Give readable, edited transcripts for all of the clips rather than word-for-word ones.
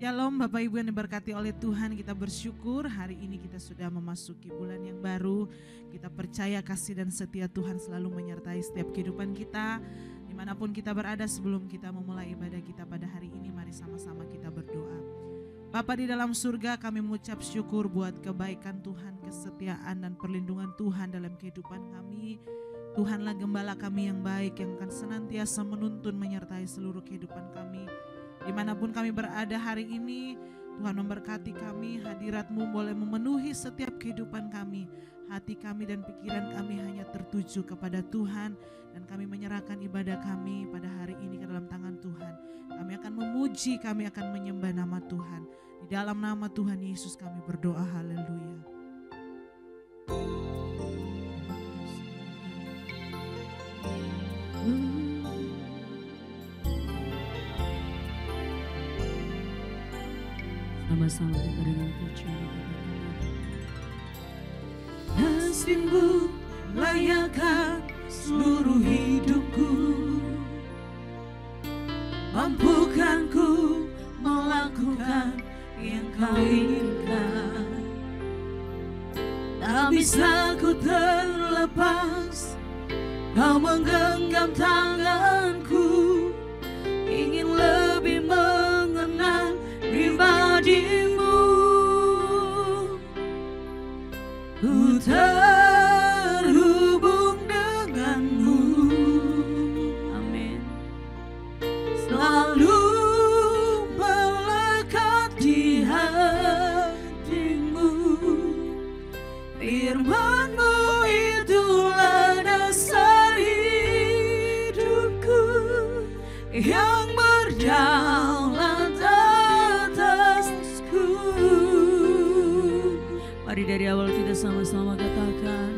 Shalom Bapak Ibu yang diberkati oleh Tuhan, kita bersyukur hari ini kita sudah memasuki bulan yang baru. Kita percaya kasih dan setia Tuhan selalu menyertai setiap kehidupan kita. Dimanapun kita berada, sebelum kita memulai ibadah kita pada hari ini, mari sama-sama kita berdoa. Bapa di dalam surga, kami mengucap syukur buat kebaikan Tuhan, kesetiaan dan perlindungan Tuhan dalam kehidupan kami. Tuhanlah gembala kami yang baik yang akan senantiasa menuntun menyertai seluruh kehidupan kami. Dimanapun kami berada hari ini, Tuhan memberkati kami, hadirat-Mu boleh memenuhi setiap kehidupan kami. Hati kami dan pikiran kami hanya tertuju kepada Tuhan, dan kami menyerahkan ibadah kami pada hari ini ke dalam tangan Tuhan. Kami akan memuji, kami akan menyembah nama Tuhan. Di dalam nama Tuhan Yesus kami berdoa, haleluya. Sama-sama kita dengan pujian. Kasih-Mu layakkan seluruh hidupku, mampukan ku melakukan yang Kau inginkan. Tak bisa ku terlepas, Kau menggenggam tanganku, ingin lebih mengenal pribadi-Mu. Ku terhubung dengan-Mu, amin. Selalu melekat di hati-Mu, firman-Mu itulah dasar hidupku yang berdaulat atasku. Mari dari awal kita sama-sama katakan,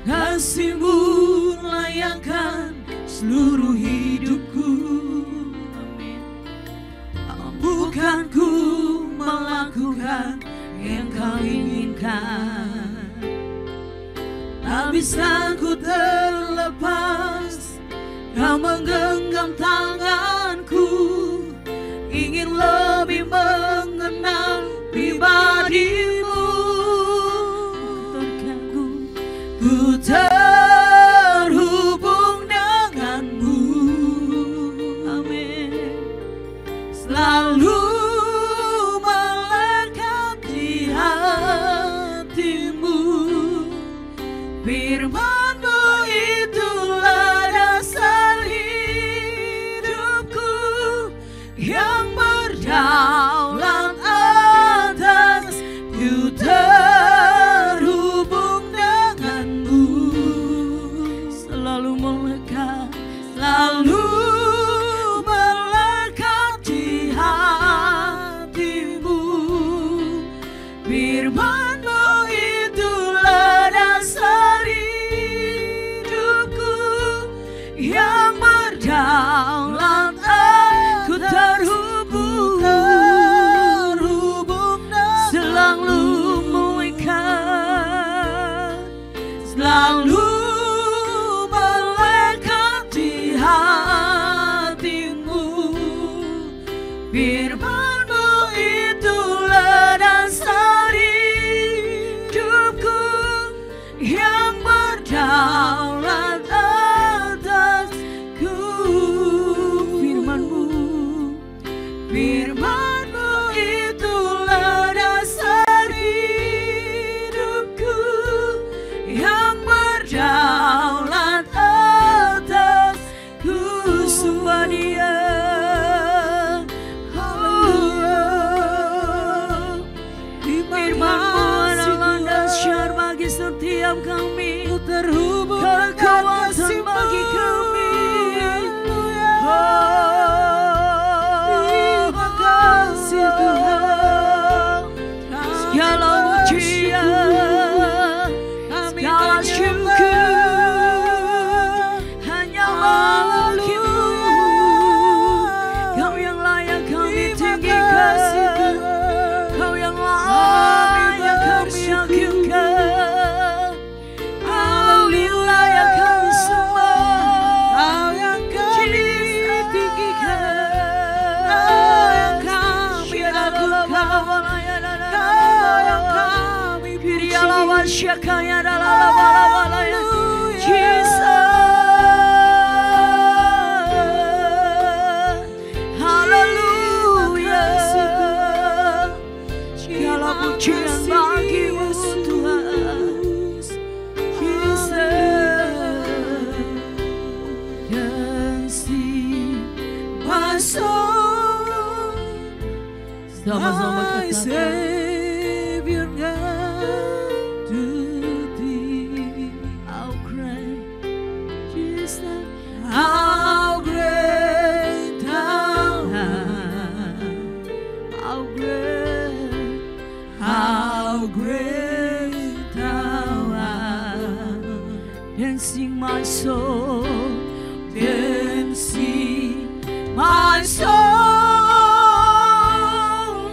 kasih-Mu layakkan seluruh hidupku, amin. Mampukan ku melakukan yang Kau inginkan. Tak bisa ku terlepas, Kau menggenggam tanganku, ingin lebih mengenal pribadi-Mu. Ku terhubung dengan-Mu, amin. Selalu melekat di hati-Mu, firman-Mu itulah dasar hidupku yang berdaulat atas. Ku terhubung dengan-Mu, selalu melekat, selalu melekat di hati-Mu, firman-Mu itulah dasar hidupku yang berdaulat. Ku terhubung, selalu melekat, selalu melekat di hati-Mu, firman-Mu itulah dasar hidupku yang berdaulat atasku. soul, Sama-sama my katakan. Savior God, to Thee. How great Jesus. How great Thou art! How great. How great Thou art! Then sing my soul. Then sing my soul,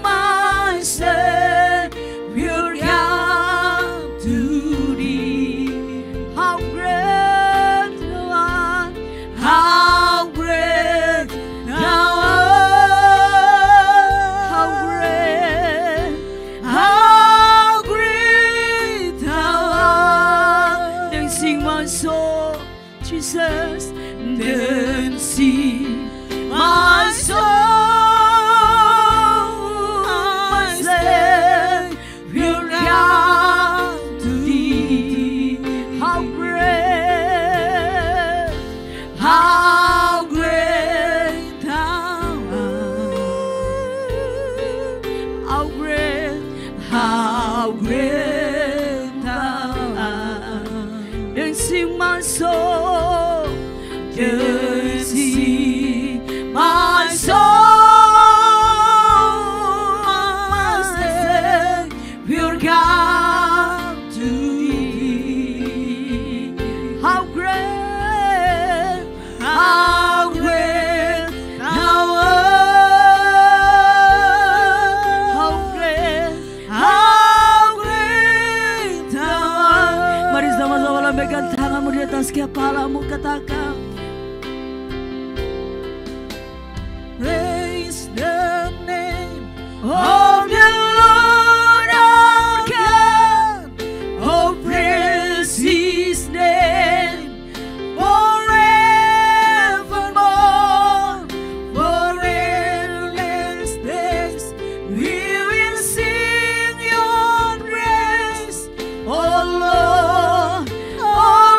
my Savior God, to Thee. How great Thou art. How great Thou art! How great. How great Thou art! Then sing my soul, Jesus. Then sing my soul, my Savior God, to Thee. How great. How great Thou art! How great. How great Thou art! Then sing my soul. Then sing my soul, my Savior God, to Thee. How great. How great Thou art! How great. How great Thou art! Mari sama-sama lambaikan tanganmu di atas kepalamu, katakan. Praise the name of the Lord our God. Oh, praise His name forevermore. For endless days we will sing Your praise. Oh Lord, our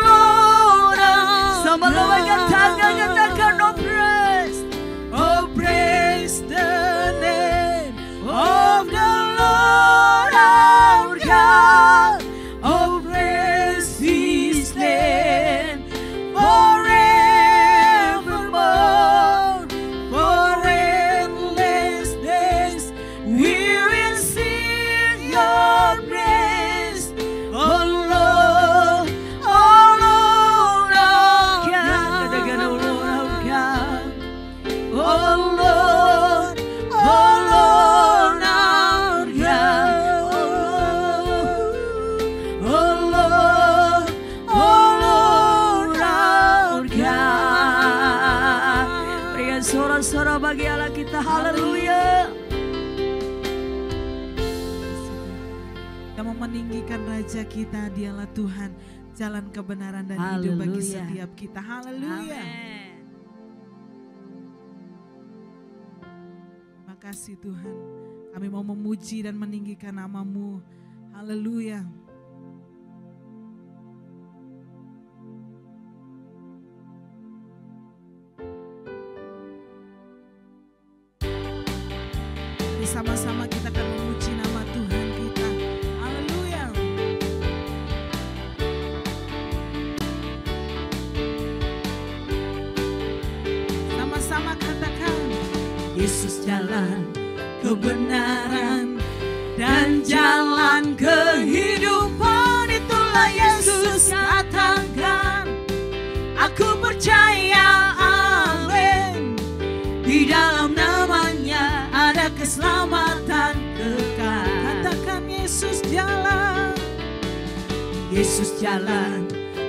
Sama lambaikan tangan, katakan no praise. Oh, praise the name of the Lord our God. Oh, praise His name forevermore. For endless days we will sing Your praise. Oh Lord, our God. Katakan oh Lord our God. Oh Lord, our God. Oh Lord, our God. Berikan sorak-sorak bagi Allah kita. Haleluya. Kita mau meninggikan Raja kita, Dialah Tuhan, jalan kebenaran dan hidup bagi Haleluya. setiap kita. Haleluya. Amin. Terima kasih Tuhan. Kami mau memuji dan meninggikan nama-Mu. Haleluya. Mari sama-sama kita akan memuji nama Tuhan kita. Haleluya. Sama-sama katakan, Yesus jalan kebenaran dan jalan kehidupan. Itulah Yesus katakan, aku percaya, amin. Di dalam namanya ada keselamatan kekal. Katakan Yesus jalan, Yesus jalan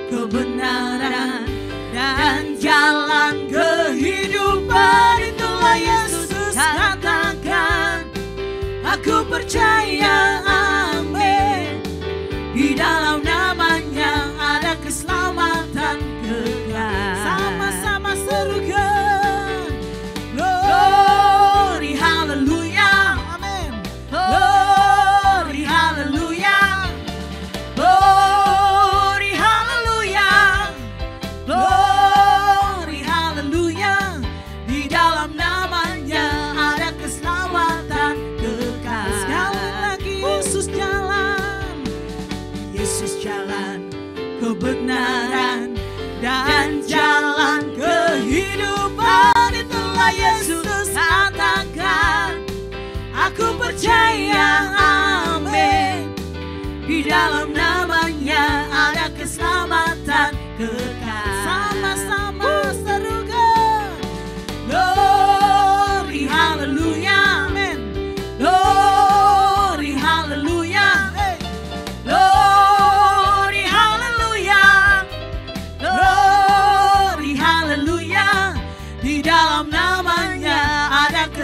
kebenaran dan jalan kehidupan. Itulah Yesus katakan, aku percaya, amin. Di dalam namanya ada keselamatan kekal. Sama-sama serukan, glory hallelujah, amin. Glory hallelujah, glory hallelujah, glory hallelujah. Di dalam nama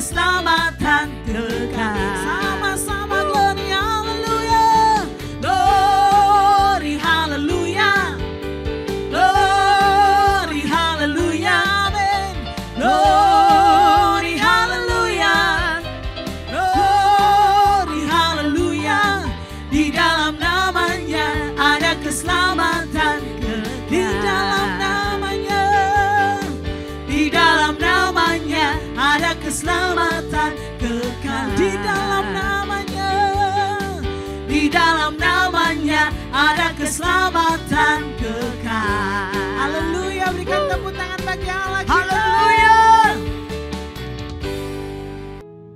keselamatan kekal. Sama-sama glory haleluya. Glory haleluya. Glory haleluya. Amin. Glory haleluya. Glory haleluya. Di dalam namanya ada keselamatan kekal. Di dalam namanya, Di dalam namanya ada keselamatan kekal. di dalam namanya, Di dalam namanya ada keselamatan kekal. haleluya. Berikan tepuk tangan bagi Allah kita. Haleluya.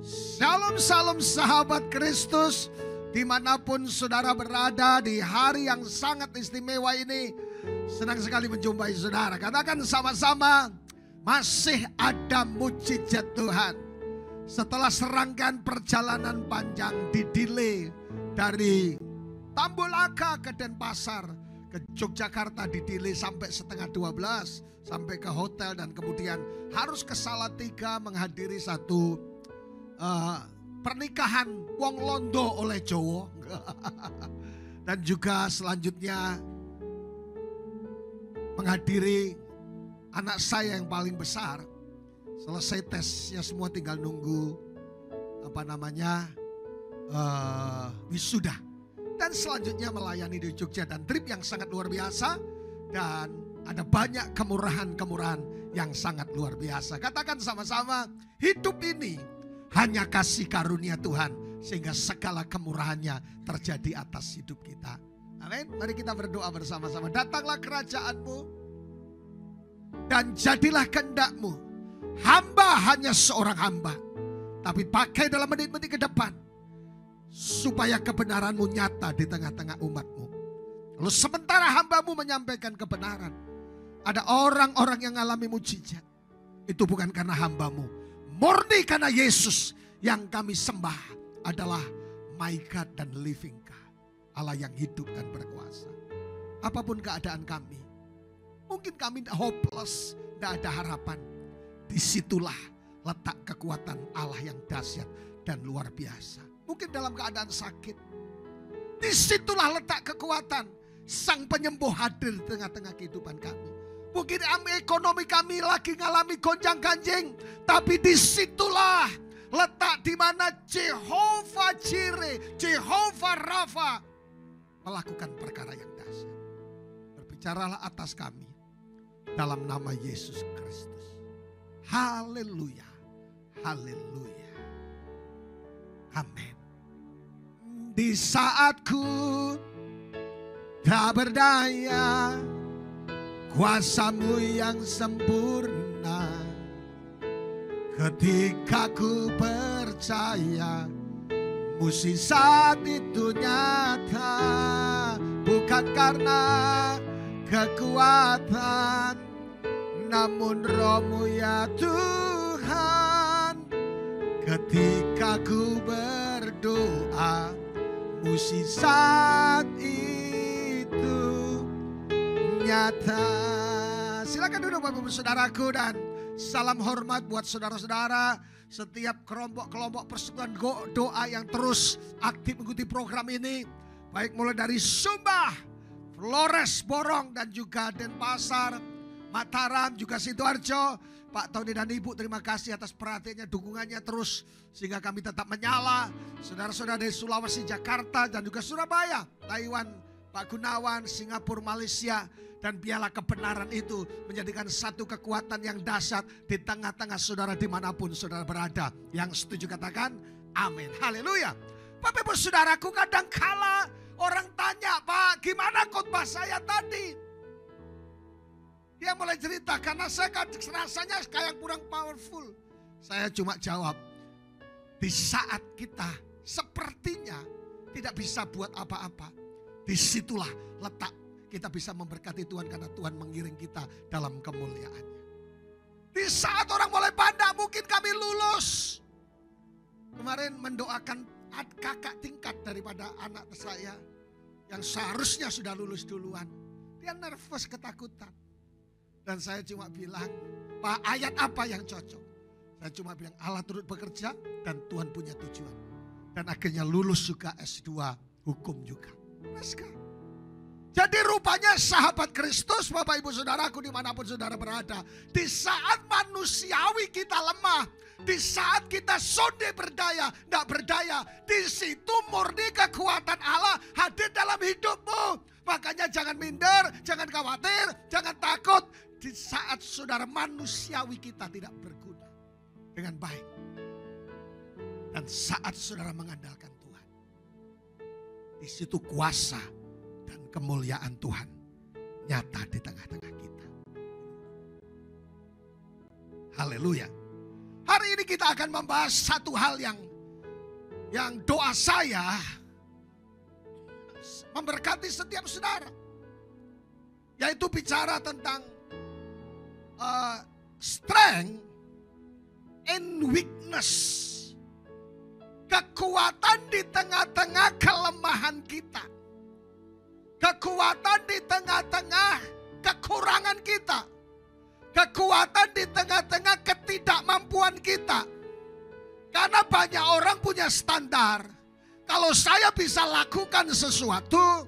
Shalom, shalom sahabat Kristus. Dimanapun saudara berada di hari yang sangat istimewa ini, senang sekali menjumpai saudara. Katakan sama-sama, masih ada mujizat Tuhan. Setelah serangkaian perjalanan panjang didelay dari Tambulaka ke Denpasar, ke Yogyakarta didelay sampai setengah 12, sampai ke hotel dan kemudian harus ke Salatiga menghadiri satu pernikahan wong londo oleh Jowo. Dan juga selanjutnya menghadiri anak saya yang paling besar. Selesai tesnya semua tinggal nunggu wisuda. Dan selanjutnya melayani di Jogja dan trip yang sangat luar biasa. Dan ada banyak kemurahan-kemurahan yang sangat luar biasa. Katakan sama-sama, hidup ini hanya kasih karunia Tuhan, sehingga segala kemurahannya terjadi atas hidup kita. Amin. Mari kita berdoa bersama-sama. Datanglah kerajaan-Mu dan jadilah kehendak-Mu. Hamba hanya seorang hamba, tapi pakai dalam menit-menit ke depan supaya kebenaran-Mu nyata di tengah-tengah umat-Mu. Lalu sementara hamba-Mu menyampaikan kebenaran, ada orang-orang yang mengalami mujizat. Itu bukan karena hamba-Mu, murni karena Yesus yang kami sembah adalah my God dan living God, Allah yang hidup dan berkuasa. Apapun keadaan kami, mungkin kami hopeless, tidak ada harapan. Disitulah letak kekuatan Allah yang dahsyat dan luar biasa. Mungkin dalam keadaan sakit, disitulah letak kekuatan Sang Penyembuh hadir di tengah-tengah kehidupan kami. Mungkin ekonomi kami lagi ngalami gonjang-ganjing, tapi disitulah letak di mana Jehovah Jireh, Jehovah Rafa melakukan perkara yang dahsyat. Berbicaralah atas kami dalam nama Yesus Kristus. Haleluya, haleluya, amin. Di saatku tak berdaya, kuasa-Mu yang sempurna. Ketika ku percaya mukjizat itu nyata, bukan karena kekuatan, namun Roh-Mu ya Tuhan. Ketika ku berdoa, mukjizat itu nyata. Silakan duduk Bapak Ibu Saudaraku, dan salam hormat buat saudara-saudara setiap kelompok-kelompok persekutuan doa yang terus aktif mengikuti program ini. Baik mulai dari Sumba, Flores, Borong, dan juga Denpasar, Mataram, juga Sidoarjo. Pak Tony dan Ibu, terima kasih atas perhatiannya, dukungannya terus sehingga kami tetap menyala. Saudara-saudara dari Sulawesi, Jakarta, dan juga Surabaya, Taiwan, Pak Gunawan, Singapura, Malaysia, dan biarlah kebenaran itu menjadikan satu kekuatan yang dahsyat di tengah-tengah saudara dimanapun saudara berada. Yang setuju katakan amin. Haleluya. Bapak Ibu Saudaraku, kadangkala orang tanya, Pak, gimana khotbah saya tadi? Dia mulai cerita, karena saya rasanya kayak kurang powerful. Saya cuma jawab, di saat kita sepertinya tidak bisa buat apa-apa, disitulah letak kita bisa memberkati Tuhan, karena Tuhan mengiring kita dalam kemuliaannya. Di saat orang mulai pandang, mungkin kami lulus. Kemarin mendoakan kakak tingkat daripada anak saya yang seharusnya sudah lulus duluan. Dia nervous, ketakutan. Dan saya cuma bilang, Pak, ayat apa yang cocok? Saya cuma bilang Allah turut bekerja dan Tuhan punya tujuan. Dan akhirnya lulus juga S2 hukum juga. Jadi rupanya sahabat Kristus, Bapak Ibu Saudaraku dimanapun saudara berada. Di saat manusiawi kita lemah, di saat kita sonde berdaya, tidak berdaya, di situ murni kekuatan Allah hadir dalam hidupmu. Makanya jangan minder, jangan khawatir, jangan takut. Di saat saudara manusiawi kita tidak berguna dengan baik. Dan saat saudara mengandalkan Tuhan, di situ kuasa dan kemuliaan Tuhan nyata di tengah-tengah kita. Haleluya. Hari ini kita akan membahas satu hal yang doa saya memberkati setiap saudara. Yaitu bicara tentang strength in weakness. Kekuatan di tengah-tengah kelemahan kita. Kekuatan di tengah-tengah kekurangan kita. Kekuatan di tengah-tengah ketidakmampuan kita. Karena banyak orang punya standar. Kalau saya bisa lakukan sesuatu,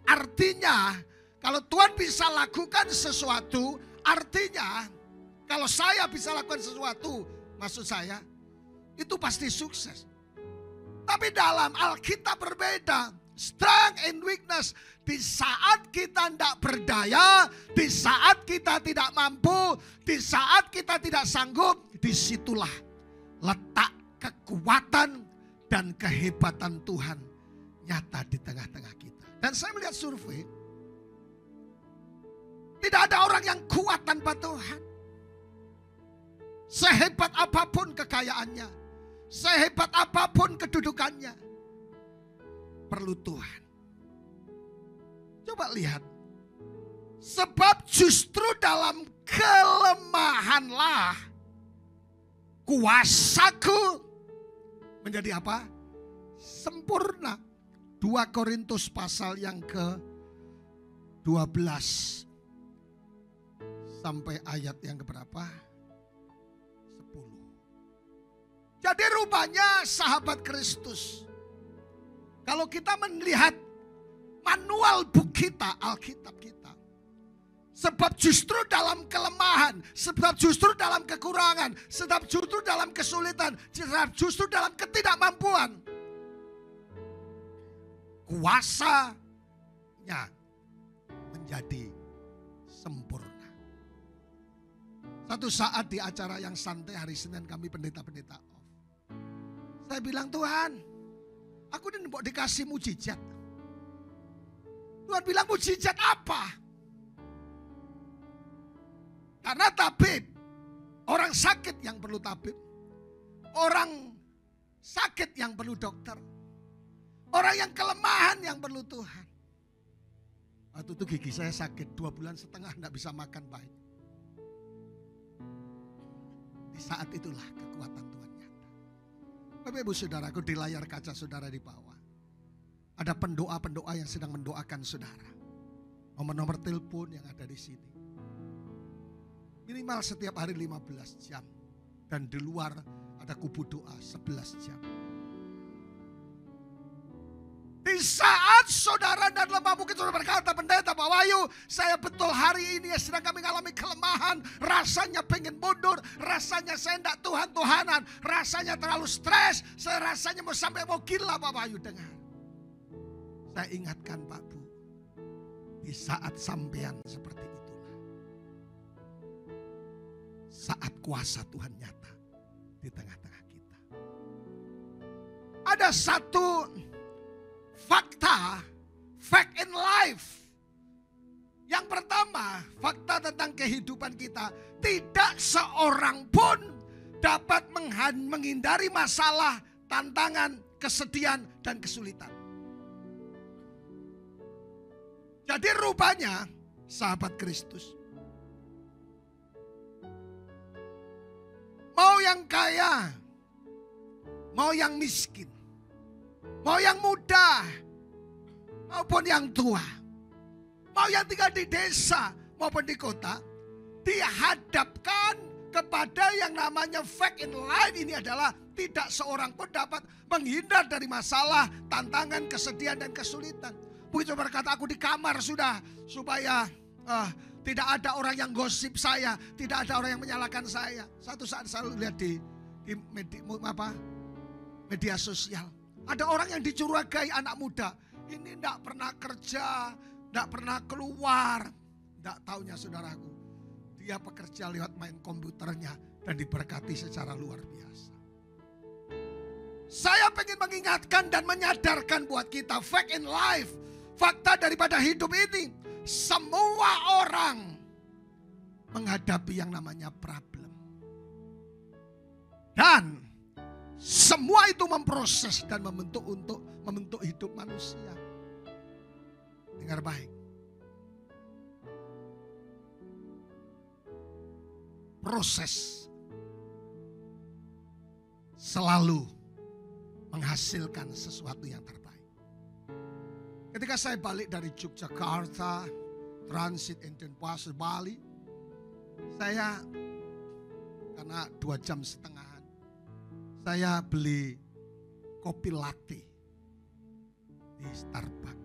artinya kalau Tuhan bisa lakukan sesuatu, artinya kalau saya bisa lakukan sesuatu, maksud saya, itu pasti sukses. Tapi dalam Alkitab berbeda. Strength and weakness. Di saat kita tidak berdaya, di saat kita tidak mampu, di saat kita tidak sanggup, disitulah letak kekuatan dan kehebatan Tuhan nyata di tengah-tengah kita. Dan saya melihat survei, tidak ada orang yang kuat tanpa Tuhan. Sehebat apapun kekayaannya, sehebat apapun kedudukannya, perlu Tuhan. Coba lihat. Sebab justru dalam kelemahanlah kuasaku menjadi apa? Sempurna. 2 Korintus pasal yang ke-12 sampai ayat yang keberapa? 10. Jadi rupanya sahabat Kristus, kalau kita melihat manual buku kita, Alkitab kita, sebab justru dalam kelemahan, sebab justru dalam kekurangan, sebab justru dalam kesulitan, sebab justru dalam ketidakmampuan, kuasanya menjadi sempurna. Satu saat di acara yang santai hari Senin kami pendeta-pendeta off, saya bilang, Tuhan, aku ini mau dikasih mujizat. Tuhan bilang mujizat apa? Karena tabib, orang sakit yang perlu tabib, orang sakit yang perlu dokter, orang yang kelemahan yang perlu Tuhan. Waktu itu gigi saya sakit 2,5 bulan tidak bisa makan baik. Di saat itulah kekuatan Tuhan nyata. Bapak Ibu Saudaraku, di layar kaca saudara di bawah, ada pendoa-pendoa yang sedang mendoakan saudara. Nomor-nomor telepon yang ada di sini. Minimal setiap hari 15 jam. Dan di luar ada kubu doa 11 jam. Di saat saudara dan lemah mungkin saudara berkata, pendeta Pak Wahyu, saya betul hari ini sedang kami mengalami kelemahan. Rasanya pengen mundur, rasanya saya tidak Tuhan-Tuhanan. Rasanya terlalu stres, saya rasanya mau sampai mau gila Pak Wahyu. Dengar. Saya ingatkan Pak Bu, di saat sampean seperti itulah, saat kuasa Tuhan nyata di tengah-tengah kita. Ada satu fakta, fact in life. Yang pertama, fakta tentang kehidupan kita, tidak seorang pun dapat menghindari masalah, tantangan, kesedihan, dan kesulitan. Jadi rupanya sahabat Kristus, mau yang kaya, mau yang miskin, mau yang muda, maupun yang tua, mau yang tinggal di desa maupun di kota, dihadapkan kepada yang namanya fact in life ini adalah tidak seorang pun dapat menghindar dari masalah, tantangan, kesedihan dan kesulitan. Begitu berkata, aku di kamar sudah supaya tidak ada orang yang gosip saya, tidak ada orang yang menyalahkan saya. Satu saat saya lihat di media sosial, ada orang yang dicurigai anak muda, ini tidak pernah kerja, tidak pernah keluar. Tidak taunya saudaraku, dia bekerja lewat main komputernya dan diberkati secara luar biasa. Saya ingin mengingatkan dan menyadarkan buat kita, fact in life, fakta daripada hidup ini, semua orang menghadapi yang namanya problem. Dan semua itu memproses dan membentuk hidup manusia. Dengar baik. Proses selalu menghasilkan sesuatu yang terbaik. Ketika saya balik dari Yogyakarta, transit Denpasar, Bali, saya karena 2,5 jam, saya beli kopi latte di Starbucks.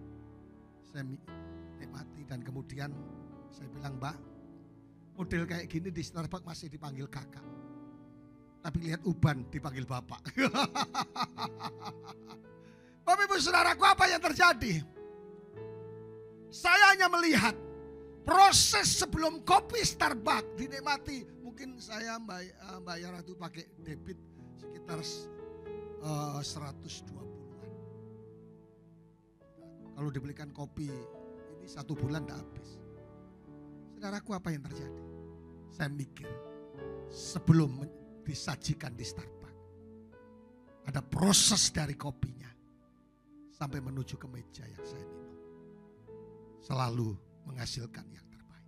Saya nikmati dan kemudian saya bilang, Mbak, model kayak gini di Starbucks masih dipanggil kakak. Tapi lihat uban dipanggil bapak. Bapak ibu saudaraku, apa yang terjadi? Saya hanya melihat proses sebelum kopi Starbucks dinikmati. Mungkin saya bayar itu pakai debit sekitar 120-an. Kalau dibelikan kopi ini 1 bulan tidak habis. Saudaraku, apa yang terjadi? Saya mikir sebelum disajikan di Starbucks, ada proses dari kopinya sampai menuju ke meja yang saya minum. Selalu menghasilkan yang terbaik.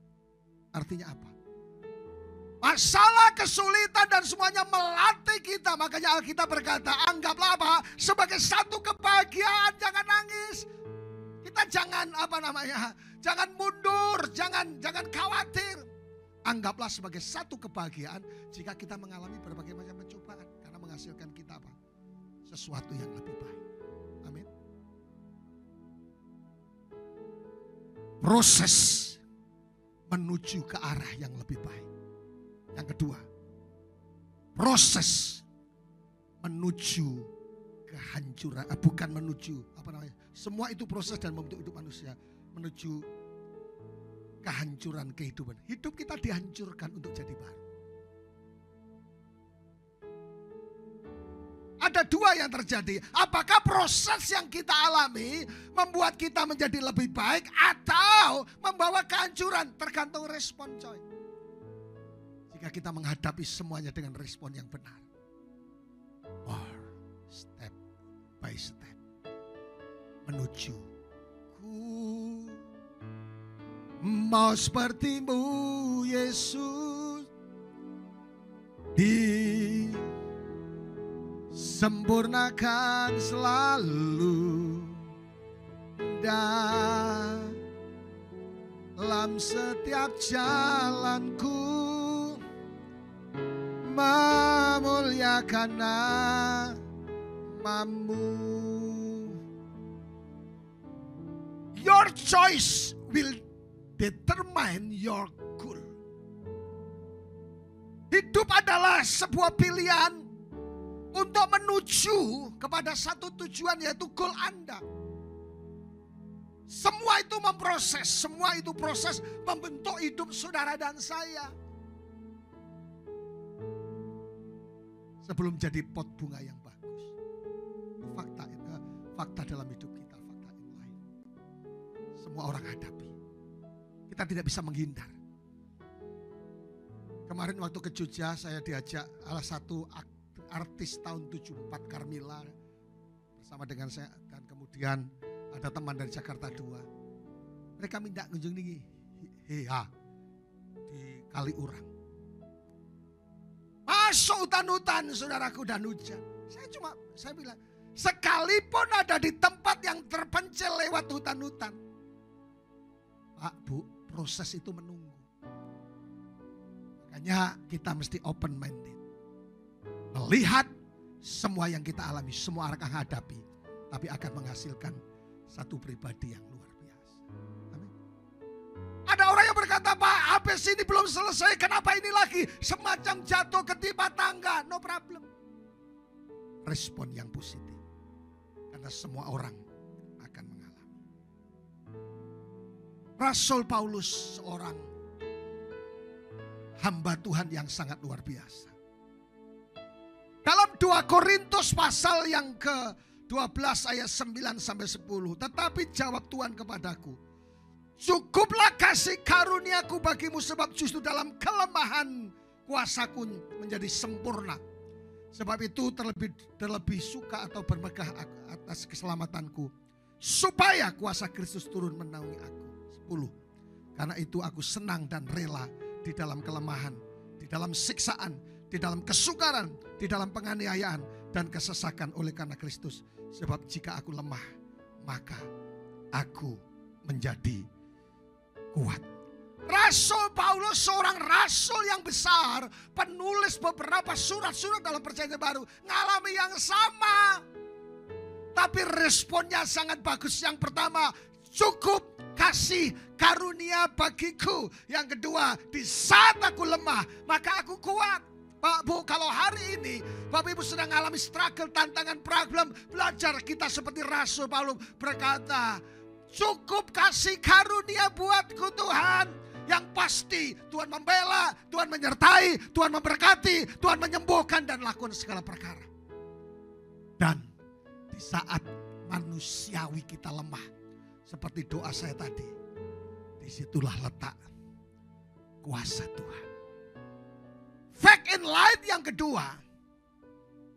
Artinya apa? Masalah, kesulitan dan semuanya melatih kita. Makanya Alkitab berkata, anggaplah apa? Sebagai satu kebahagiaan, jangan nangis. Kita jangan jangan mundur, jangan khawatir. Anggaplah sebagai satu kebahagiaan jika kita mengalami berbagai macam pencobaan, karena menghasilkan kita apa? Sesuatu yang lebih baik. Amin. Proses menuju ke arah yang lebih baik. Yang kedua, proses menuju kehancuran, bukan menuju semua itu proses dan membentuk hidup manusia menuju kehancuran kehidupan. Hidup kita dihancurkan untuk jadi baru. Ada 2 yang terjadi. Apakah proses yang kita alami membuat kita menjadi lebih baik atau membawa kehancuran? Tergantung respon, coy. Jika kita menghadapi semuanya dengan respon yang benar, step by step menuju ku mau sepertimu Yesus, disempurnakan selalu dalam setiap jalanku, memuliakan namamu. Your choice will determine your goal. Hidup adalah sebuah pilihan untuk menuju kepada satu tujuan, yaitu goal Anda. Semua itu memproses, semua itu proses membentuk hidup saudara dan saya. Sebelum jadi pot bunga yang bagus. Fakta dalam hidup kita, fakta in life. Semua orang hadapi. Kita tidak bisa menghindar. Kemarin waktu ke Jogja, saya diajak salah satu artis tahun 74, Carmilla, bersama dengan saya, dan kemudian ada teman dari Jakarta 2. Mereka minta kunjung di Kaliurang. Masuk hutan-hutan, saudaraku, dan hujan. Saya bilang, sekalipun ada di tempat yang terpencil lewat hutan-hutan, Pak, Bu, proses itu menunggu. Makanya kita mesti open minded. Melihat semua yang kita alami, semua akan hadapi, tapi akan menghasilkan satu pribadi yang luar biasa. Amin. Ada orang yang berkata, Pak, habis ini belum selesai, kenapa ini lagi? Semacam jatuh ketimpa tangga. No problem. Respon yang positif. Karena semua orang akan mengalami. Rasul Paulus seorang hamba Tuhan yang sangat luar biasa. Dalam 2 Korintus pasal yang ke-12 ayat 9 sampai 10. Tetapi jawab Tuhan kepadaku, cukuplah kasih karuniaku bagimu, sebab justru dalam kelemahan kuasaku menjadi sempurna. Sebab itu terlebih suka atau bermegah atas keselamatanku, supaya kuasa Kristus turun menaungi aku. 10. Karena itu aku senang dan rela di dalam kelemahan, di dalam siksaan, di dalam kesukaran, di dalam penganiayaan dan kesesakan oleh karena Kristus. Sebab jika aku lemah, maka aku menjadi kuat. Rasul Paulus seorang rasul yang besar, penulis beberapa surat-surat dalam Perjanjian Baru, ngalami yang sama. Tapi responnya sangat bagus. Yang pertama, cukup kasih karunia bagiku. Yang kedua, di saat aku lemah, maka aku kuat. Pak Bu, kalau hari ini Bapak Ibu sedang mengalami struggle, tantangan, problem, belajar kita seperti Rasul Paulus berkata, cukup kasih karunia buatku Tuhan. Yang pasti Tuhan membela, Tuhan menyertai, Tuhan memberkati, Tuhan menyembuhkan dan lakukan segala perkara. Dan di saat manusiawi kita lemah, seperti doa saya tadi, disitulah letak kuasa Tuhan. Fact in light yang kedua,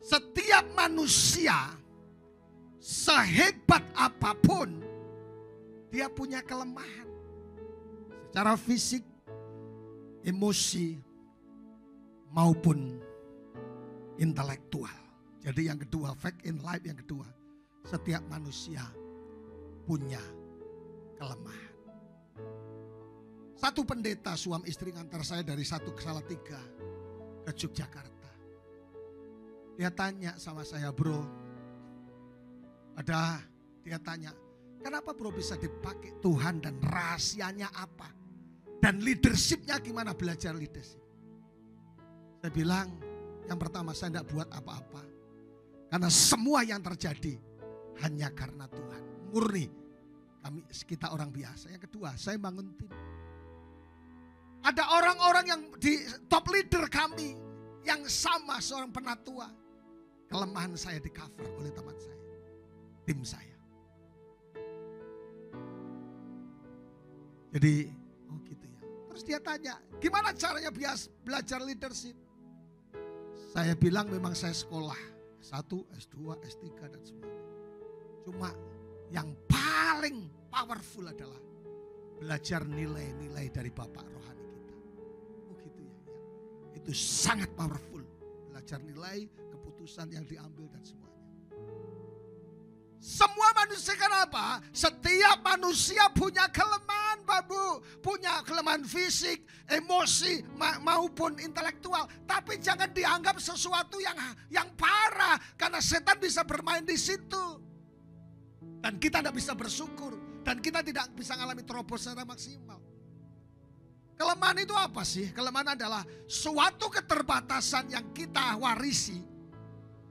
setiap manusia sehebat apapun dia punya kelemahan. Secara fisik, emosi, maupun intelektual. Jadi yang kedua, fact in life yang kedua, setiap manusia punya kelemahan. Satu pendeta suami istri ngantar saya dari satu ke Salatiga ke Yogyakarta. Dia tanya sama saya, bro, dia tanya, kenapa bro bisa dipakai Tuhan dan rahasianya apa? Dan leadershipnya gimana, belajar leadership? Saya bilang, yang pertama saya tidak buat apa-apa. Karena semua yang terjadi hanya karena Tuhan. Murni, kita orang biasa. Yang kedua, saya bangun tim. Ada orang-orang yang di top leader kami yang sama seorang penatua. Kelemahan saya di cover oleh teman saya, tim saya. Jadi, oh gitu ya. Terus dia tanya, gimana caranya belajar leadership? Saya bilang memang saya sekolah S1, S2, S3 dan semuanya. Cuma yang paling powerful adalah belajar nilai-nilai dari Bapak rohani kita. Oh gitu ya. Itu sangat powerful. Belajar nilai, keputusan yang diambil dan semuanya. Semua manusia kenapa? Setiap manusia punya kelemahan, Babu. Punya kelemahan fisik, emosi, maupun intelektual. Tapi jangan dianggap sesuatu yang parah. Karena setan bisa bermain di situ. Dan kita tidak bisa bersyukur. Dan kita tidak bisa mengalami terobos secara maksimal. Kelemahan itu apa sih? Kelemahan adalah suatu keterbatasan yang kita warisi.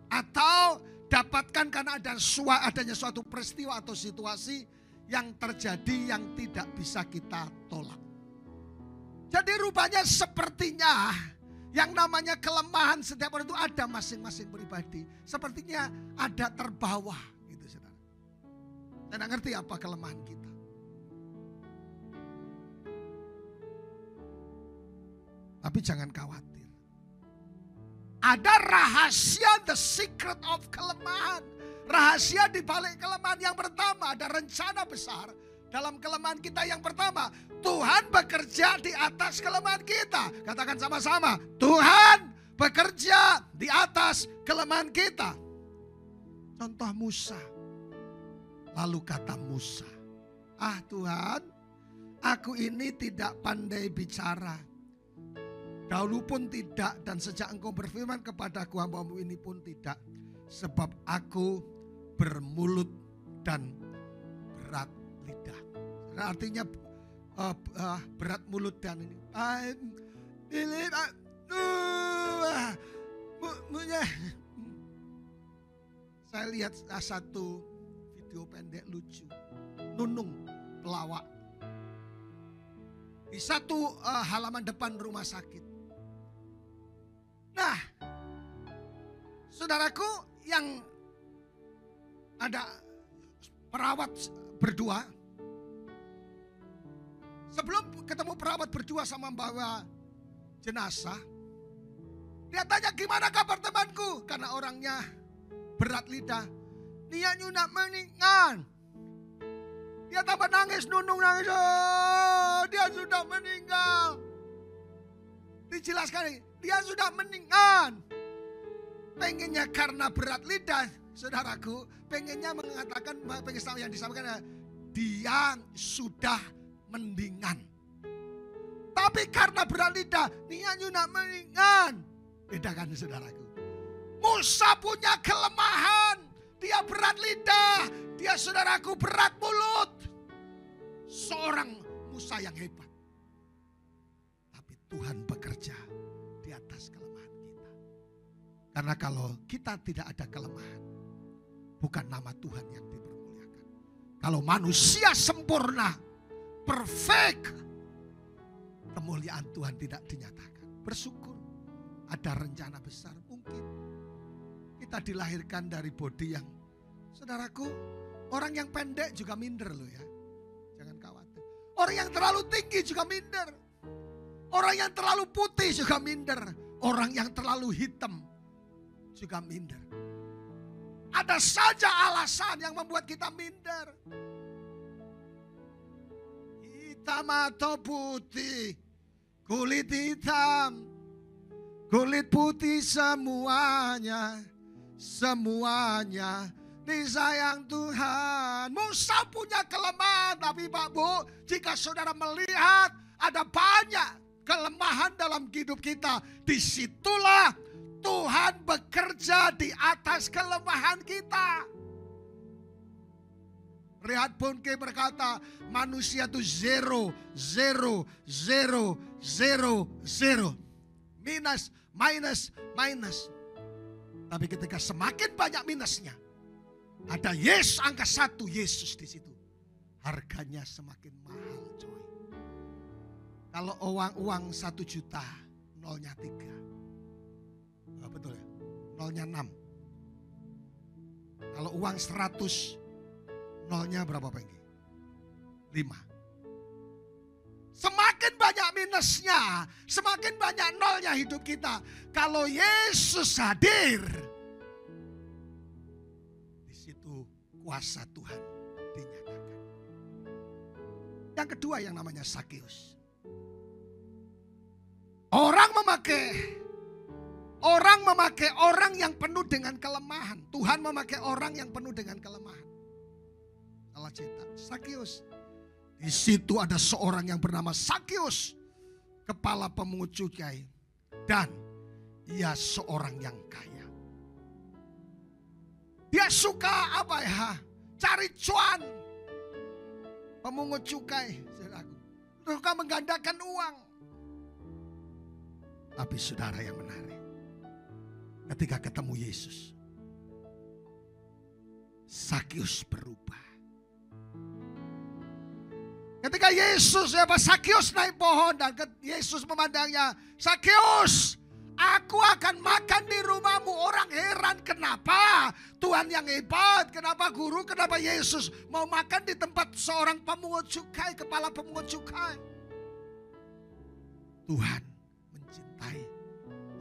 Atau dapatkan karena adanya suatu peristiwa atau situasi yang terjadi yang tidak bisa kita tolak. Jadi rupanya sepertinya yang namanya kelemahan setiap orang itu ada masing-masing pribadi. Sepertinya ada terbawa. Gitu, saudara. Saya tidak ngerti apa kelemahan kita. Tapi jangan khawatir. Ada rahasia, the secret of kelemahan. Rahasia di balik kelemahan. Yang pertama, ada rencana besar dalam kelemahan kita. Yang pertama, Tuhan bekerja di atas kelemahan kita. Katakan sama-sama, Tuhan bekerja di atas kelemahan kita. Contoh Musa. Lalu kata Musa, Tuhan, aku ini tidak pandai bicara. Dahulu pun tidak, dan sejak engkau berfirman kepadaku hamba-mu ini pun tidak. Sebab aku bermulut dan berat lidah. Artinya berat mulut dan ini. Saya lihat satu video pendek lucu. Nunung pelawak. Di satu halaman depan rumah sakit. Nah, saudaraku, yang ada perawat berdua. Sebelum ketemu perawat berdua sama membawa jenazah, dia tanya, gimana kabar temanku? Karena orangnya berat lidah. Dia nyunak meninggal. Dia tambah nangis, Nunung nangis. Oh, dia sudah meninggal. Dijelaskan, dia sudah meninggal. Pengennya karena berat lidah, saudaraku, pengennya mengatakan, pengen yang disampaikan, dia sudah mendingan. Tapi karena berat lidah, dia nyunak meninggal. Bedakan, saudaraku. Musa punya kelemahan. Dia berat lidah. Dia, saudaraku, berat mulut. Seorang Musa yang hebat. Tapi Tuhan bekerja di atas kelemahan kita. Karena kalau kita tidak ada kelemahan, bukan nama Tuhan yang dipermuliakan. Kalau manusia sempurna, perfect, kemuliaan Tuhan tidak dinyatakan. Bersyukur, ada rencana besar. Mungkin kita dilahirkan dari bodi yang, saudaraku, orang yang pendek juga minder loh ya. Jangan khawatir. Orang yang terlalu tinggi juga minder. Orang yang terlalu putih juga minder. Orang yang terlalu hitam juga minder. Ada saja alasan yang membuat kita minder. Hitam atau putih, kulit hitam, kulit putih, semuanya disayang Tuhan. Musa punya kelemahan, tapi Pak Bu, jika saudara melihat ada banyak kelemahan dalam hidup kita, disitulah Tuhan bekerja di atas kelemahan kita. Reinhard Bonnke berkata, manusia itu zero. Minus. Tapi ketika semakin banyak minusnya, ada Yesus angka 1, Yesus di situ. Harganya semakin mahal, coy. Kalau uang 1 juta, nolnya 3. Betul ya? Nolnya 6. Kalau uang 100, nolnya berapa Pengki? 5. Semakin banyak minusnya, semakin banyak nolnya hidup kita. Kalau Yesus hadir, di situ kuasa Tuhan dinyatakan. Yang kedua yang namanya Sakeus. Orang memakai orang yang penuh dengan kelemahan. Tuhan memakai orang yang penuh dengan kelemahan. Salah cetak. Sakeus. Di situ ada seorang yang bernama Sakeus, kepala pemungut cukai, dan ia seorang yang kaya. Dia suka apa ya? Cari cuan. Pemungut cukai, suka menggandakan uang. Tapi saudara yang menarik, ketika ketemu Yesus, Sakeus berubah. Ketika Sakeus naik pohon dan Yesus memandangnya, Sakeus, aku akan makan di rumahmu. Orang heran, kenapa Tuhan yang hebat, kenapa guru, kenapa Yesus mau makan di tempat seorang pemungut cukai, kepala pemungut cukai. Tuhan mencintai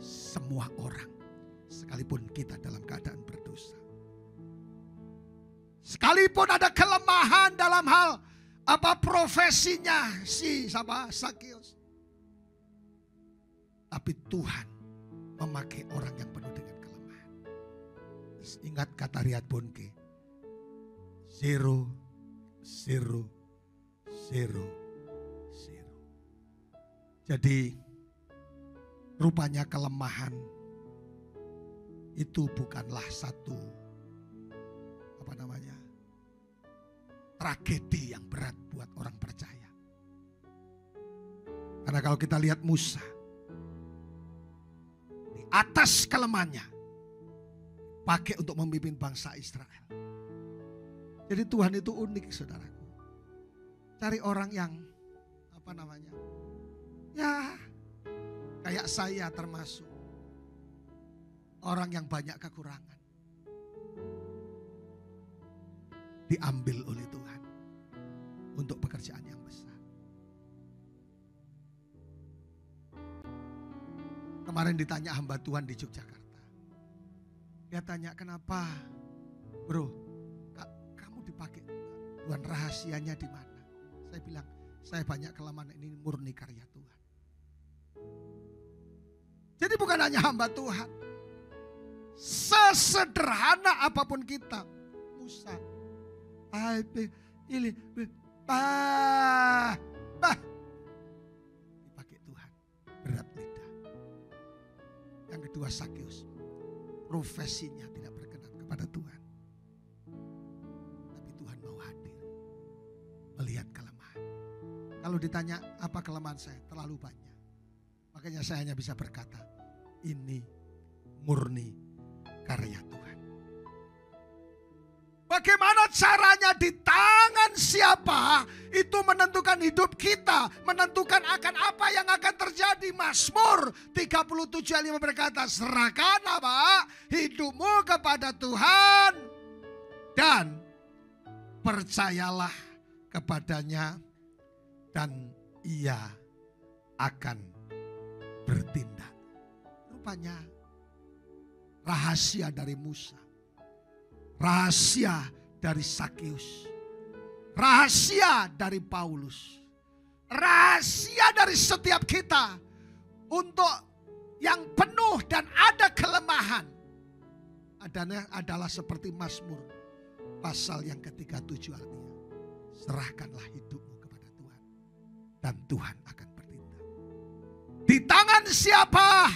semua orang, sekalipun kita dalam keadaan berdosa. Sekalipun ada kelemahan dalam hal profesinya Sakeus. Tapi Tuhan memakai orang yang penuh dengan kelemahan. Ingat kata Reinhard Bonnke, 0. Jadi Rupanya kelemahan itu bukanlah satu tragedi yang berat buat orang percaya. Karena kalau kita lihat Musa, di atas kelemahannya pakai untuk memimpin bangsa Israel. Jadi Tuhan itu unik, saudaraku. Cari orang yang ya kayak saya termasuk orang yang banyak kekurangan. Diambil oleh Tuhan untuk pekerjaan yang besar. Kemarin ditanya hamba Tuhan di Yogyakarta. Dia tanya, kenapa bro, kamu dipakai Tuhan, rahasianya di mana? Saya bilang, saya banyak kelemahan, ini murni karya Tuhan. Jadi bukan hanya hamba Tuhan. Sesederhana apapun kita, Musa, dipakai Tuhan, berat lidah. Yang kedua, Sakeus, profesinya tidak berkenan kepada Tuhan, tapi Tuhan mau hadir melihat kelemahan. Kalau ditanya apa kelemahan saya, terlalu banyak. Makanya saya hanya bisa berkata, ini murni karya Tuhan. Bagaimana caranya, di tangan siapa itu menentukan hidup kita, menentukan akan apa yang akan terjadi. Mazmur 37:5 berkata, serahkan apa hidupmu kepada Tuhan dan percayalah kepadanya dan ia akan bertindak. Rupanya rahasia dari Musa, rahasia dari Sakeus, rahasia dari Paulus, rahasia dari setiap kita untuk yang penuh dan ada kelemahan adalah seperti Mazmur pasal yang ke-37 artinya, serahkanlah hidupmu kepada Tuhan dan Tuhan akan bertindak. Di tangan siapa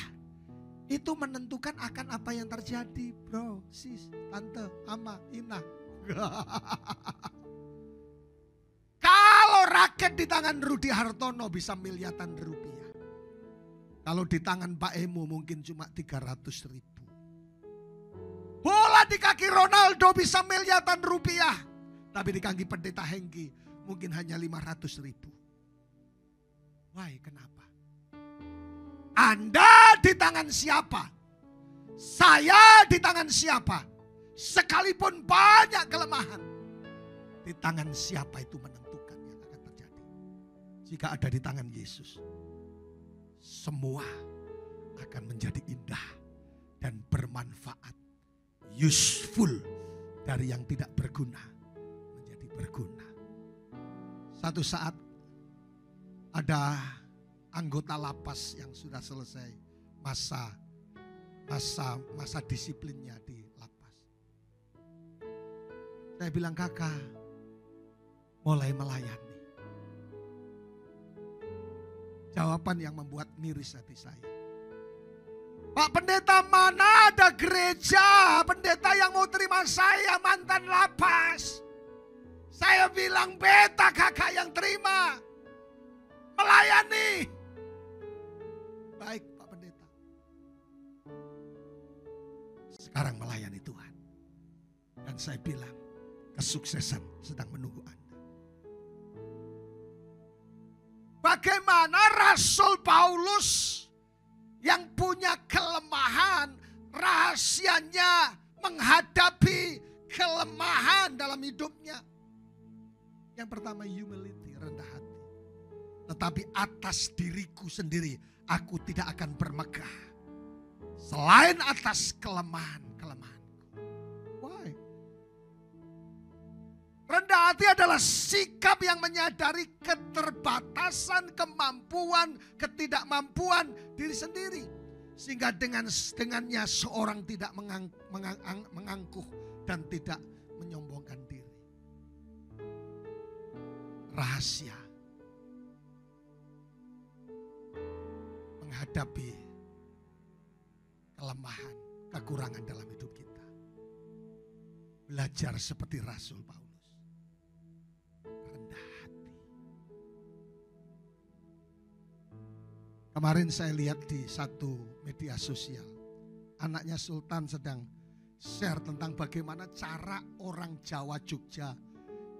itu menentukan akan apa yang terjadi, bro, sis, tante, ama, ina. Kalau raket di tangan Rudi Hartono bisa miliaran rupiah. Kalau di tangan Pak Emo mungkin cuma 300.000. Bola di kaki Ronaldo bisa miliaran rupiah. Tapi di kaki Pendeta Hengki mungkin hanya 500.000. Why, kenapa? Anda di tangan siapa? Saya di tangan siapa? Sekalipun banyak kelemahan, di tangan siapa itu menentukan yang akan terjadi. Jika ada di tangan Yesus, semua akan menjadi indah dan bermanfaat. Useful, dari yang tidak berguna menjadi berguna. Satu saat ada anggota lapas yang sudah selesai masa disiplinnya di lapas. Saya bilang, kakak mulai melayani. Jawaban yang membuat miris hati saya. Pak Pendeta, mana ada gereja pendeta yang mau terima saya mantan lapas? Saya bilang, beta kakak yang terima. Melayani. Baik Pak Pendeta. Sekarang melayani Tuhan. Dan saya bilang, kesuksesan sedang menunggu Anda. Bagaimana Rasul Paulus yang punya kelemahan, rahasianya menghadapi kelemahan dalam hidupnya. Yang pertama, humility, rendah hati. Tetapi atas diriku sendiri aku tidak akan bermegah selain atas kelemahan-kelemahanku. Why? Rendah hati adalah sikap yang menyadari keterbatasan, kemampuan, ketidakmampuan diri sendiri. Sehingga dengannya seorang tidak mengangkuh dan tidak menyombongkan diri. Rahasia menghadapi kelemahan, kekurangan dalam hidup kita. Belajar seperti Rasul Paulus. Rendah hati. Kemarin saya lihat di satu media sosial, anaknya Sultan sedang share tentang bagaimana cara orang Jawa Jogja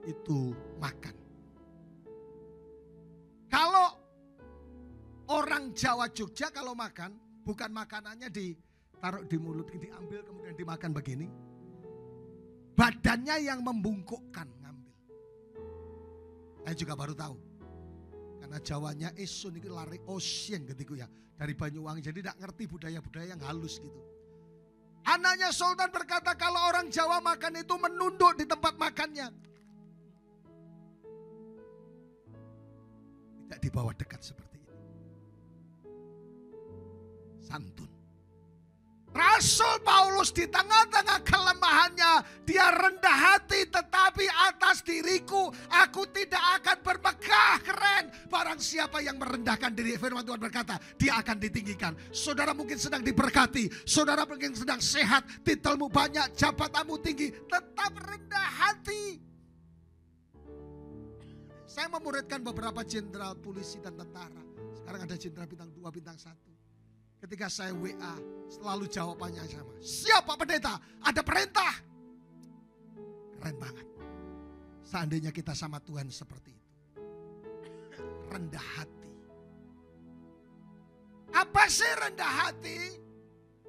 itu makan. Kalau orang Jawa Jogja kalau makan, bukan makanannya ditaruh di mulut, diambil kemudian dimakan begini. Badannya yang membungkukkan, ngambil. Saya juga baru tahu. Karena Jawanya isun itu lari oseng gitu ya. Dari Banyuwangi, jadi tidak ngerti budaya-budaya yang halus gitu. Anaknya Sultan berkata kalau orang Jawa makan itu menunduk di tempat makannya. Tidak dibawa dekat seperti ini. Santun. Rasul Paulus di tengah-tengah kelemahannya, dia rendah hati, tetapi atas diriku aku tidak akan bermegah keren. Barang siapa yang merendahkan diri, firman Tuhan berkata, dia akan ditinggikan. Saudara mungkin sedang diberkati, saudara mungkin sedang sehat, titelmu banyak, jabatanmu tinggi, tetap rendah hati. Saya memuridkan beberapa jenderal polisi dan tentara. Sekarang ada jenderal bintang 2, bintang 1. Ketika saya WA, selalu jawabannya sama. Siap Pak Pendeta, ada perintah. Keren banget. Seandainya kita sama Tuhan seperti itu. Rendah hati. Apa sih rendah hati?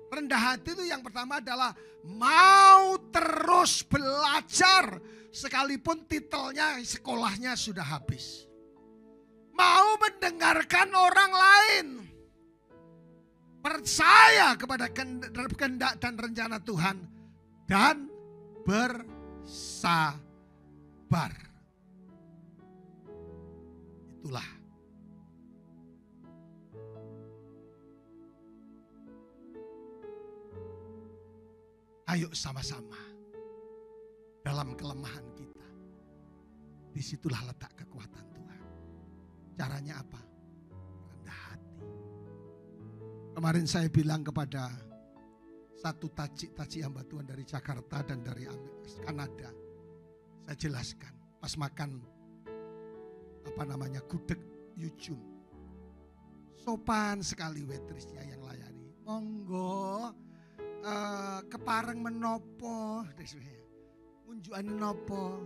Rendah hati itu yang pertama adalah mau terus belajar. Sekalipun titelnya sekolahnya sudah habis. Mau mendengarkan orang lain. Percaya kepada kehendak dan rencana Tuhan. Dan bersabar. Itulah. Ayo sama-sama. Dalam kelemahan kita. Disitulah letak kekuatan Tuhan. Caranya apa? Rendah hati. Kemarin saya bilang kepada satu taci hamba Tuhan dari Jakarta dan dari Kanada. Saya jelaskan pas makan gudeg Yujum. Sopan sekali waitressnya yang layani. Monggo kepareng menopo. Unjukan nopo.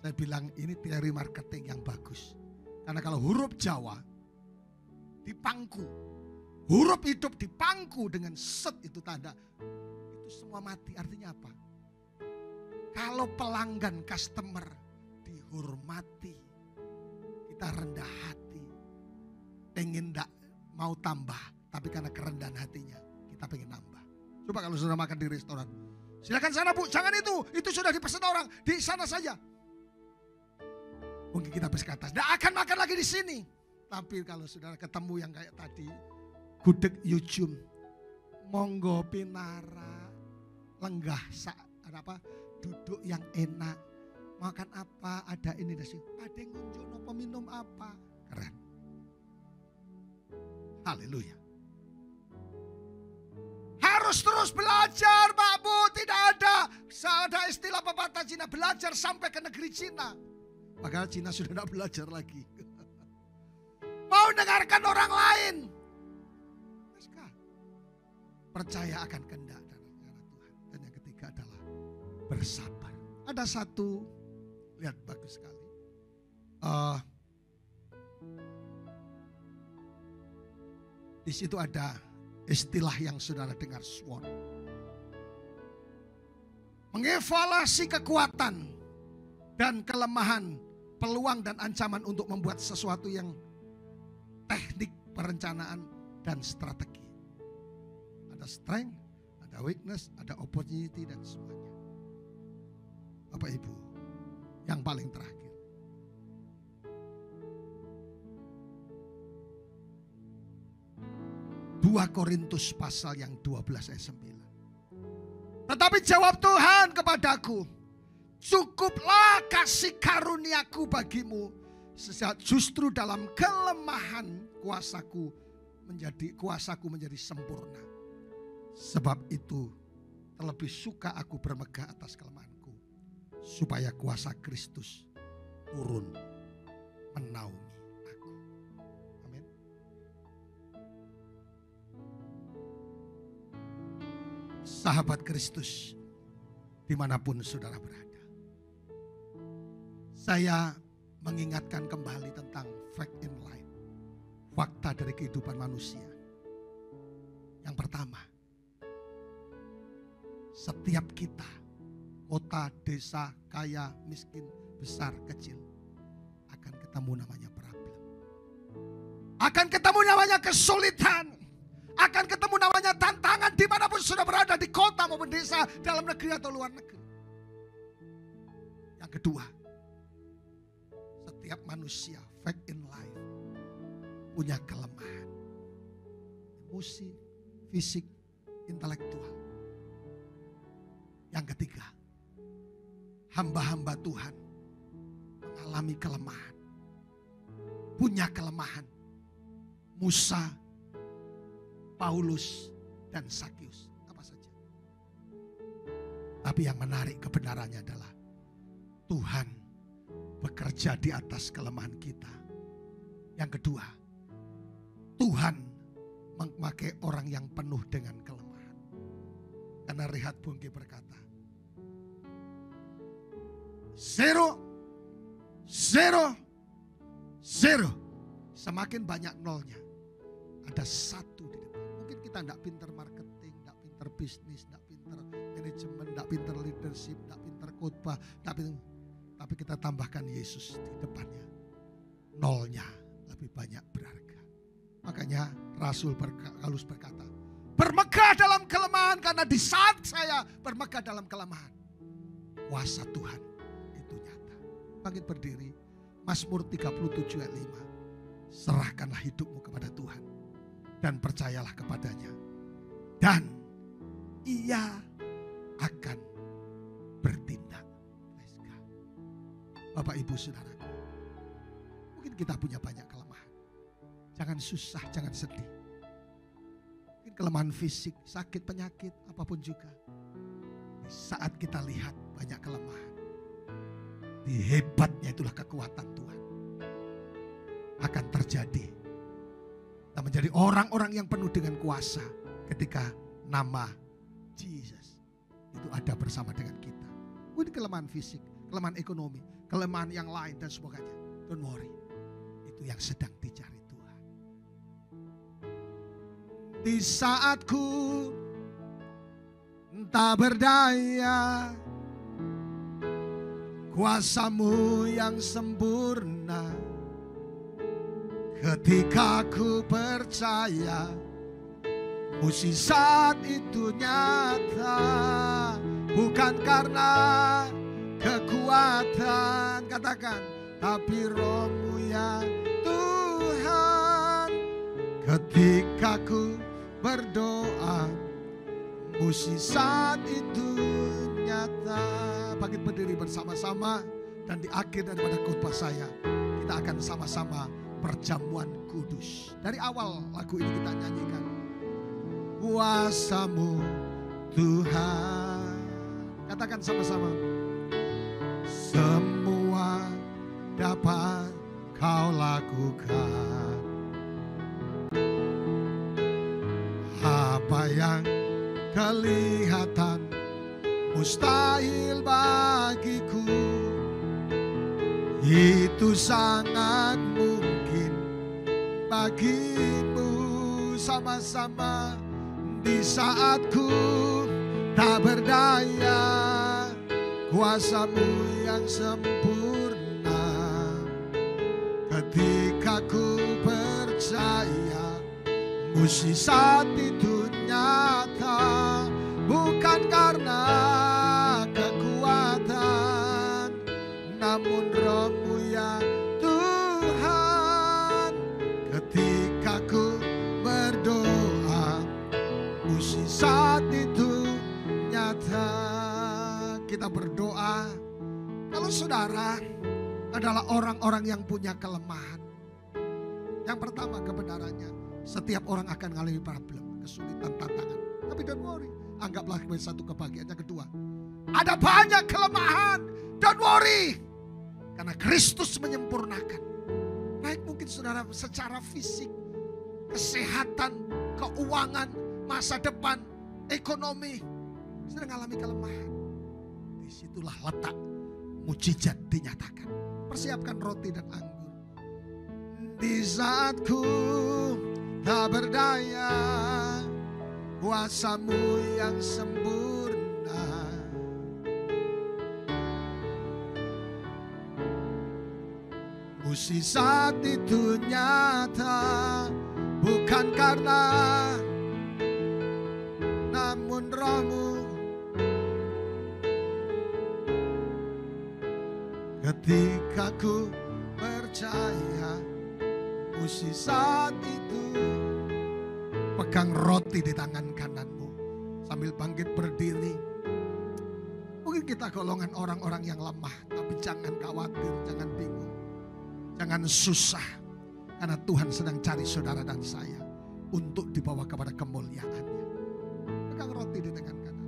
Saya bilang ini teori marketing yang bagus. Karena kalau huruf Jawa dipangku, huruf hidup dipangku dengan set itu tanda, itu semua mati. Artinya apa? Kalau pelanggan customer dihormati, kita rendah hati, pengen enggak mau tambah, tapi karena kerendahan hatinya kita pengen nambah. Coba kalau sudah makan di restoran, silakan sana Bu, jangan itu sudah dipesan orang, di sana saja. Mungkin kita berkata, tidak akan makan lagi di sini. Tapi kalau saudara ketemu yang kayak tadi, gudeg Yujum, monggo pinara, lenggah, duduk yang enak, makan apa, ada ini dan sini. Ada ngunjuk nopo minum apa, keren. Haleluya. Harus terus belajar Pak Bu, tidak ada istilah pepatah Cina, belajar sampai ke negeri Cina. Padahal Cina sudah tidak belajar lagi. Mau dengarkan orang lain. Percaya akan kehendak dan rencana Tuhan. Dan yang ketiga adalah bersabar. Ada satu, lihat bagus sekali. Di situ ada istilah yang saudara dengar, SWOT. Mengevaluasi kekuatan dan kelemahan, peluang dan ancaman untuk membuat sesuatu yang teknik perencanaan dan strategi. Ada strength, ada weakness, ada opportunity dan semuanya. Bapak Ibu, yang paling terakhir. Dua Korintus pasal yang 12 ayat 9. Tetapi jawab Tuhan kepadaku, cukuplah kasih karuniaku bagimu, justru dalam kelemahan kuasaku kuasaku menjadi sempurna. Sebab itu terlebih suka aku bermegah atas kelemahanku, supaya kuasa Kristus turun menaungi aku. Amin. Sahabat Kristus, dimanapun saudara berada, saya mengingatkan kembali tentang fact in life, fakta dari kehidupan manusia. Yang pertama, setiap kita, kota, desa, kaya, miskin, besar, kecil, akan ketemu namanya problem. Akan ketemu namanya kesulitan. Akan ketemu namanya tantangan dimanapun sudah berada, di kota maupun desa, dalam negeri atau luar negeri. Yang kedua, setiap manusia, fact in life, punya kelemahan. Emosi, fisik, intelektual. Yang ketiga, hamba-hamba Tuhan mengalami kelemahan. Punya kelemahan. Musa, Paulus, dan Sakyus. Apa saja. Tapi yang menarik kebenarannya adalah Tuhan bekerja di atas kelemahan kita. Yang kedua, Tuhan memakai orang yang penuh dengan kelemahan. Karena Rehat Bungki berkata, 0, 0, 0. Semakin banyak nolnya, ada 1 di depan. Mungkin kita tidak pinter marketing, tidak pinter bisnis, tidak pinter manajemen, tidak pinter leadership, tidak pinter khotbah, tapi kita tambahkan Yesus di depannya. Nolnya lebih banyak berharga. Makanya Rasul Paulus berkata, bermegah dalam kelemahan, karena di saat saya bermegah dalam kelemahan, kuasa Tuhan itu nyata. Bangkit berdiri, Mazmur 37 ayat 5. Serahkanlah hidupmu kepada Tuhan dan percayalah kepadanya, dan Ia akan bertindak. Bapak Ibu Saudaraku, mungkin kita punya banyak kelemahan. Jangan susah, jangan sedih. Mungkin kelemahan fisik, sakit, penyakit, apapun juga. Di saat kita lihat banyak kelemahan, di hebatnya itulah kekuatan Tuhan akan terjadi. Kita menjadi orang-orang yang penuh dengan kuasa ketika nama Jesus itu ada bersama dengan kita. Mungkin kelemahan fisik, kelemahan ekonomi, kelemahan yang lain dan sebagainya. Don't worry, itu yang sedang dicari Tuhan. Di saatku tak berdaya, kuasa-Mu yang sempurna. Ketika ku percaya, mukjizat itu nyata. Bukan karena kekuatan, katakan, tapi Roh-Mu ya Tuhan. Ketika ku berdoa, mukjizat itu nyata. Bangkit berdiri bersama-sama, dan di akhir daripada khotbah saya, kita akan sama-sama perjamuan kudus. Dari awal lagu ini kita nyanyikan, kuasa-Mu Tuhan. Katakan sama-sama, semua dapat Kau lakukan. Apa yang kelihatan mustahil bagiku, itu sangat mungkin bagimu. Sama-sama, di saatku tak berdaya, kuasa-Mu yang sempurna. Ketika ku percaya, mukjizat itu nyata. Bukan karena kekuatan, namun Roh-Mu ya Tuhan. Ketika ku berdoa, mukjizat itu nyata. Kita berdoa, kalau saudara adalah orang-orang yang punya kelemahan. Yang pertama kebenarannya, Setiap orang akan mengalami problem, kesulitan, tantangan. Tapi don't worry, anggaplah sebagai satu kebahagiaan. Yang kedua, ada banyak kelemahan, don't worry. Karena Kristus menyempurnakan. Baik mungkin saudara secara fisik, kesehatan, keuangan, masa depan, ekonomi sedang mengalami kelemahan. Disitulah letak mujizat dinyatakan. Persiapkan roti dan anggur. Di saat ku tak berdaya, kuasa-Mu yang sempurna. Mujizat itu nyata, bukan karena namun Roh-Mu. Ketika ku percaya mujizat itu. Pegang roti di tangan kananmu sambil bangkit berdiri. Mungkin kita golongan orang-orang yang lemah, tapi jangan khawatir, jangan bingung, jangan susah. Karena Tuhan sedang cari saudara dan saya untuk dibawa kepada kemuliaan-Nya. Pegang roti di tangan kanan.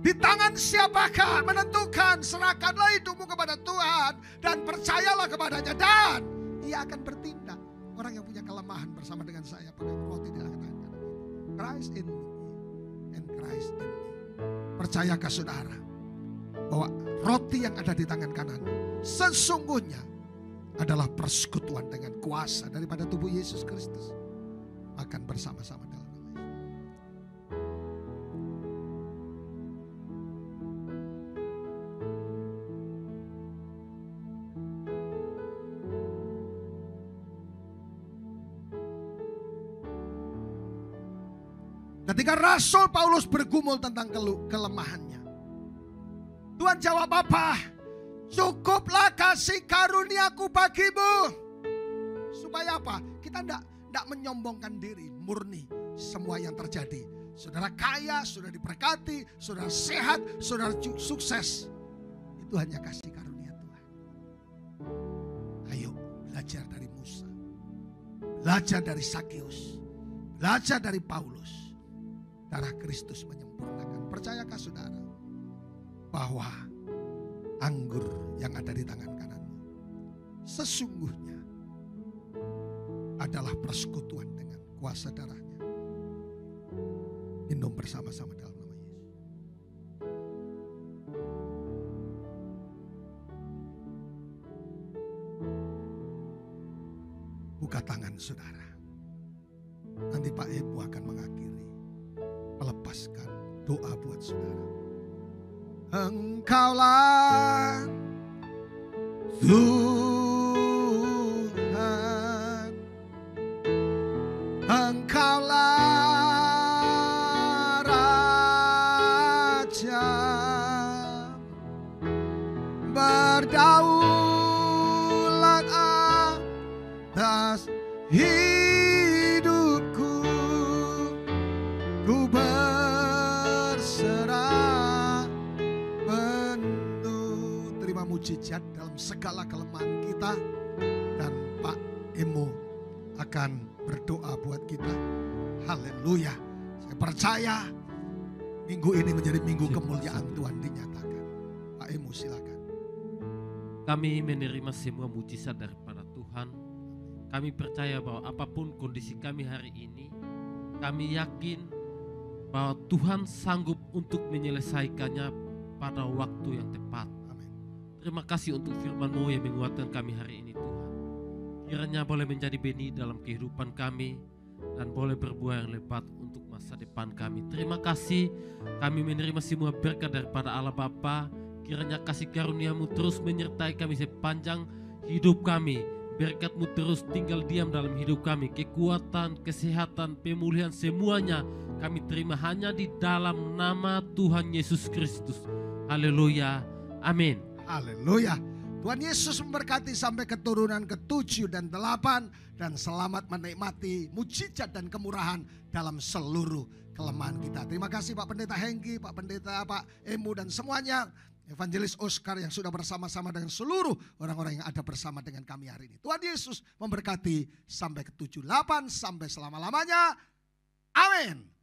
Di tangan siapakah menentukan, serahkanlah hidupmu kepada Tuhan dan percayalah kepadanya dan Ia akan bertindak. Orang yang punya kelemahan bersama dengan saya pegang roti di tangan kanan. Christ in me and Christ in me. Percayakah saudara bahwa roti yang ada di tangan kanan sesungguhnya adalah persekutuan dengan kuasa daripada tubuh Yesus Kristus. Makan bersama-sama dalam nama Yesus. Ketika Rasul Paulus bergumul tentang kelemahannya, Tuhan jawab apa? Cukuplah kasih karuniaku bagimu. Supaya apa? Kita tidak menyombongkan diri, murni semua yang terjadi. Saudara kaya, saudara diberkati, saudara sehat, saudara sukses. Itu hanya kasih karunia Tuhan. Ayo belajar dari Musa, belajar dari Sakeus, belajar dari Paulus. Darah Kristus menyempurnakan. Percayakah saudara bahwa anggur yang ada di tangan kananmu sesungguhnya adalah persekutuan dengan kuasa darahnya. Minum bersama-sama dalam nama Yesus. Buka tangan saudara. Nanti Pak Ibu akan mengakhiri. Melepaskan doa buat saudara. Engkaulah Tuhan, Engkaulah Raja, berdaulat atas hidupku. Ku berserah penuh. Terima mujizat dalam segala kelemahan kita. Dan Pak Emo akan berdoa buat kita. Haleluya. Saya percaya minggu ini menjadi minggu kemuliaan Tuhan dinyatakan. Pak Emo silakan. Kami menerima semua mujizat daripada Tuhan. Kami percaya bahwa apapun kondisi kami hari ini, kami yakin bahwa Tuhan sanggup untuk menyelesaikannya pada waktu yang tepat. Amin. Terima kasih untuk firman-Mu yang menguatkan kami hari ini Tuhan. Kiranya boleh menjadi benih dalam kehidupan kami dan boleh berbuah yang lebat untuk masa depan kami. Terima kasih kami menerima semua berkat daripada Allah Bapa. Kiranya kasih karunia-Mu terus menyertai kami sepanjang hidup kami. Berkat-Mu terus tinggal diam dalam hidup kami. Kekuatan, kesehatan, pemulihan semuanya kami terima hanya di dalam nama Tuhan Yesus Kristus. Haleluya. Amin. Haleluya. Tuhan Yesus memberkati sampai keturunan ke-7 dan 8. Dan selamat menikmati mujizat dan kemurahan dalam seluruh kelemahan kita. Terima kasih Pak Pendeta Hengki, Pak Pendeta, Pak Emu dan semuanya. Evangelis Oscar yang sudah bersama-sama dengan seluruh orang-orang yang ada bersama dengan kami hari ini. Tuhan Yesus memberkati sampai ke 78, sampai selama-lamanya. Amin.